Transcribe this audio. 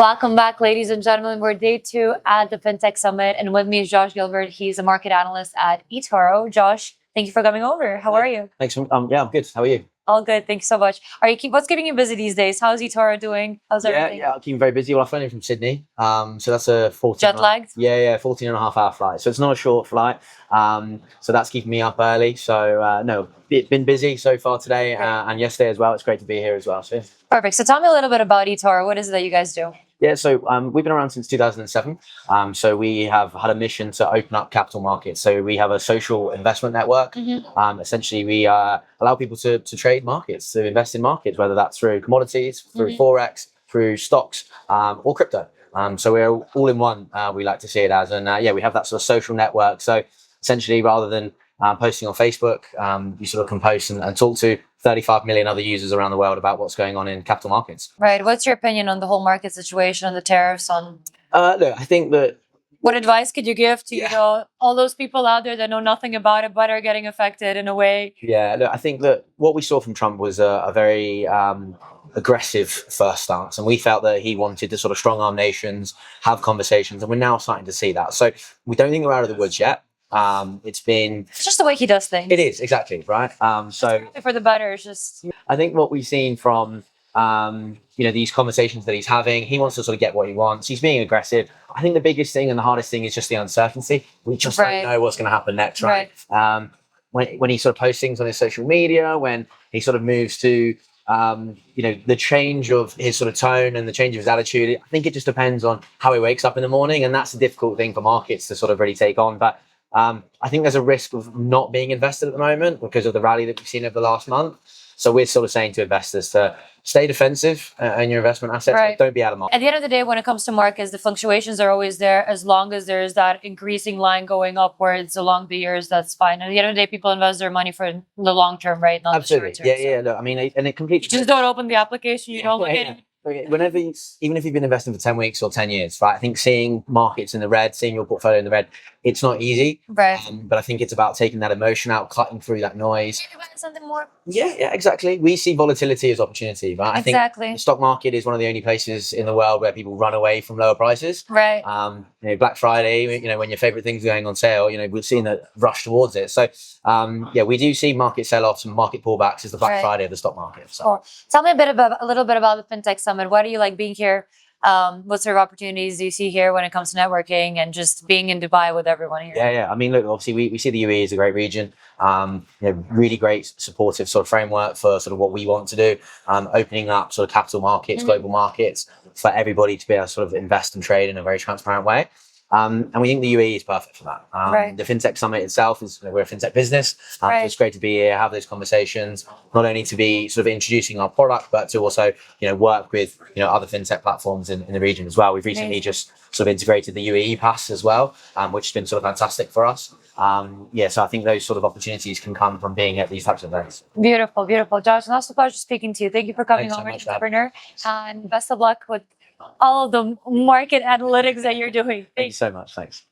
Welcome back, ladies and gentlemen. We're day 2 at the Fintech Summit, and with me is Josh Gilbert. He's a market analyst at eToro. Josh, thank you for coming over. How are you? Thanks. Yeah, I'm good. How are you? All good. Thank you so much. What's keeping you busy these days? How's eToro doing? How's everything? Yeah, I'm keeping very busy. Well, I flew in from Sydney. So that's a 14 jet lagged? 14 and a half hour flight. So it's not a short flight. So that's keeping me up early. So no, it's been busy so far today and yesterday as well. It's great to be here as well. So Perfect. So tell me a little bit about eToro. What is it that you guys do? yeah, so we've been around since 2007. So we have had a mission to open up capital markets. So we have a social investment network. Essentially, we allow people to trade markets, to invest in markets, whether that's through commodities, through Forex, through stocks, or crypto. So we're all in one, we like to see it as. And yeah, we have that sort of social network. So essentially, rather than posting on Facebook, you sort of can post and talk to 35 million other users around the world about what's going on in capital markets. Right. What's your opinion on the whole market situation and the tariffs on? Look, I think that... What advice could you give to all those people out there that know nothing about it but are getting affected in a way? Yeah, look, I think that what we saw from Trump was a very aggressive first stance, and we felt that he wanted to sort of strong arm nations, have conversations, and we're now starting to see that. So we don't think we're out of the woods yet. It's just the way he does things. It is, exactly, right? So for the better, it's just... I think what we've seen from these conversations that he's having, he wants to sort of get what he wants. He's being aggressive. I think the biggest thing and the hardest thing is just the uncertainty. We just don't know what's going to happen next, right? When he sort of posts things on his social media, when he sort of moves to the change of his sort of tone and the change of his attitude, I think it just depends on how he wakes up in the morning, and that's a difficult thing for markets to sort of really take on. But I think there's a risk of not being invested at the moment because of the rally that we've seen over the last month. So we're sort of saying to investors to stay defensive in your investment assets, but don't be out of market. At the end of the day, when it comes to markets, the fluctuations are always there. As long as there's that increasing line going upwards along the years, that's fine. At the end of the day, people invest their money for the long term, right? Not Absolutely. The short term. Yeah. Look, I mean, and it completely... Just don't open the application. You don't look at it. Whenever, even if you've been investing for 10 weeks or 10 years, right? I think seeing markets in the red, seeing your portfolio in the red, it's not easy. Right. But I think it's about taking that emotion out, cutting through that noise. Something more. Yeah, exactly. We see volatility as opportunity, right? Exactly. I think the stock market is one of the only places in the world where people run away from lower prices. Right. Black Friday, when your favorite things are going on sale, we're seeing the rush towards it. So, yeah, we do see market sell-offs and market pullbacks as the Black Friday of the stock market. So. Cool. Tell me a little bit about the Fintech Summit. Why do you like being here? What sort of opportunities do you see here when it comes to networking and just being in Dubai with everyone here? Yeah. I mean, look, obviously we see the UAE as a great region, really great supportive sort of framework for sort of what we want to do, opening up sort of capital markets, global markets for everybody to be able to sort of invest and trade in a very transparent way. And we think the UAE is perfect for that. The Fintech Summit itself is, we're a fintech business. So it's great to be here, have those conversations, not only to be sort of introducing our product, but to also, work with, other fintech platforms in the region as well. We've recently just sort of integrated the UAE Pass as well, which has been sort of fantastic for us. So I think those sort of opportunities can come from being at these types of events. Beautiful. Josh, and also a pleasure speaking to you. Thank you for coming over, Entrepreneur, and best of luck with all of the market analytics that you're doing. Thank you so much. Thanks.